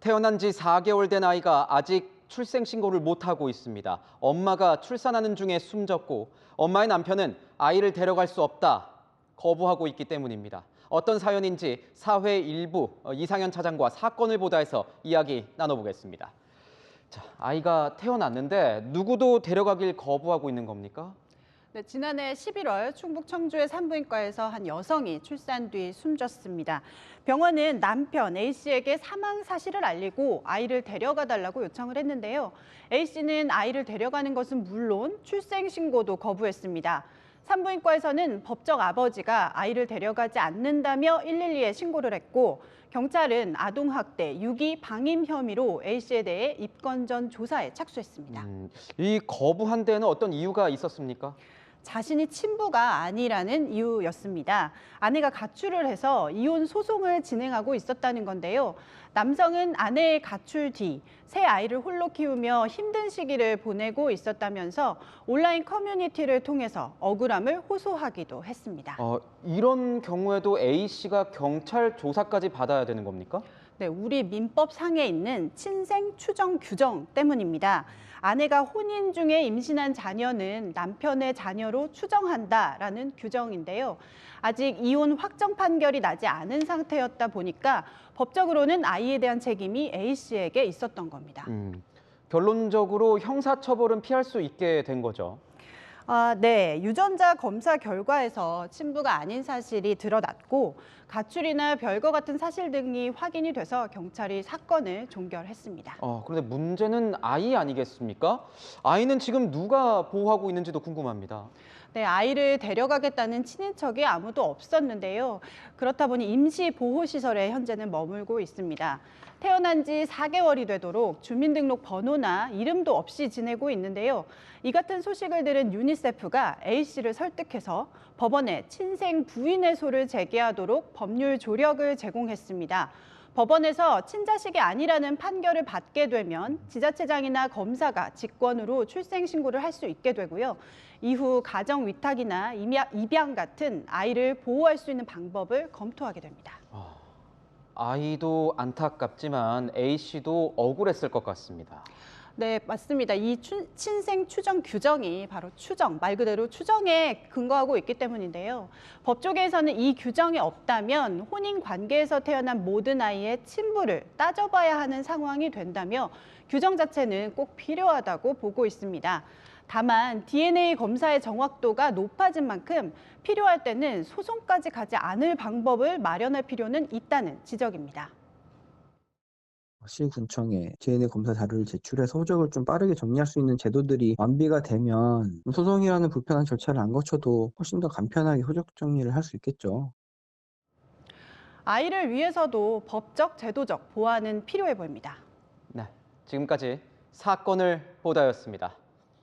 태어난 지 4개월 된 아이가 아직 출생 신고를 못하고 있습니다. 엄마가 출산하는 중에 숨졌고 엄마의 남편은 아이를 데려갈 수 없다 거부하고 있기 때문입니다. 어떤 사연인지 사회 일부 이상현 차장과 사건을 보다 해서 이야기 나눠보겠습니다. 자, 아이가 태어났는데 누구도 데려가길 거부하고 있는 겁니까? 네, 지난해 11월 충북 청주의 산부인과에서 한 여성이 출산 뒤 숨졌습니다. 병원은 남편 A씨에게 사망 사실을 알리고 아이를 데려가 달라고 요청을 했는데요. A씨는 아이를 데려가는 것은 물론 출생 신고도 거부했습니다. 산부인과에서는 법적 아버지가 아이를 데려가지 않는다며 112에 신고를 했고 경찰은 아동학대, 유기 방임 혐의로 A씨에 대해 입건 전 조사에 착수했습니다. 이 거부한 데에는 어떤 이유가 있었습니까? 자신이 친부가 아니라는 이유였습니다. 아내가 가출을 해서 이혼 소송을 진행하고 있었다는 건데요. 남성은 아내의 가출 뒤 새 아이를 홀로 키우며 힘든 시기를 보내고 있었다면서 온라인 커뮤니티를 통해서 억울함을 호소하기도 했습니다. 이런 경우에도 A씨가 경찰 조사까지 받아야 되는 겁니까? 네, 우리 민법상에 있는 친생 추정 규정 때문입니다. 아내가 혼인 중에 임신한 자녀는 남편의 자녀로 추정한다라는 규정인데요. 아직 이혼 확정 판결이 나지 않은 상태였다 보니까 법적으로는 아이에 대한 책임이 A씨에게 있었던 겁니다. 결론적으로 형사처벌은 피할 수 있게 된 거죠. 네. 유전자 검사 결과에서 친부가 아닌 사실이 드러났고 가출이나 별거 같은 사실 등이 확인이 돼서 경찰이 사건을 종결했습니다. 그런데 문제는 아이 아니겠습니까? 아이는 지금 누가 보호하고 있는지도 궁금합니다. 네, 아이를 데려가겠다는 친인척이 아무도 없었는데요. 그렇다 보니 임시보호시설에 현재는 머물고 있습니다. 태어난 지 4개월이 되도록 주민등록 번호나 이름도 없이 지내고 있는데요. 이 같은 소식을 들은 유니세프가 A씨를 설득해서 법원에 친생 부인의 소를 제기하도록 법률 조력을 제공했습니다. 법원에서 친자식이 아니라는 판결을 받게 되면 지자체장이나 검사가 직권으로 출생 신고를 할 수 있게 되고요. 이후 가정 위탁이나 입양 같은 아이를 보호할 수 있는 방법을 검토하게 됩니다. 아이도 안타깝지만 A씨도 억울했을 것 같습니다. 네, 맞습니다. 이 친생 추정 규정이 바로 추정, 말 그대로 추정에 근거하고 있기 때문인데요. 법조계에서는 이 규정이 없다면 혼인 관계에서 태어난 모든 아이의 친부를 따져봐야 하는 상황이 된다며 규정 자체는 꼭 필요하다고 보고 있습니다. 다만 DNA 검사의 정확도가 높아진 만큼 필요할 때는 소송까지 가지 않을 방법을 마련할 필요는 있다는 지적입니다. 시군청에 DNA 검사 자료를 제출해서 호적을 좀 빠르게 정리할 수 있는 제도들이 완비가 되면 소송이라는 불편한 절차를 안 거쳐도 훨씬 더 간편하게 호적 정리를 할 수 있겠죠. 아이를 위해서도 법적, 제도적 보완은 필요해 보입니다. 네, 지금까지 사건을 보다였습니다.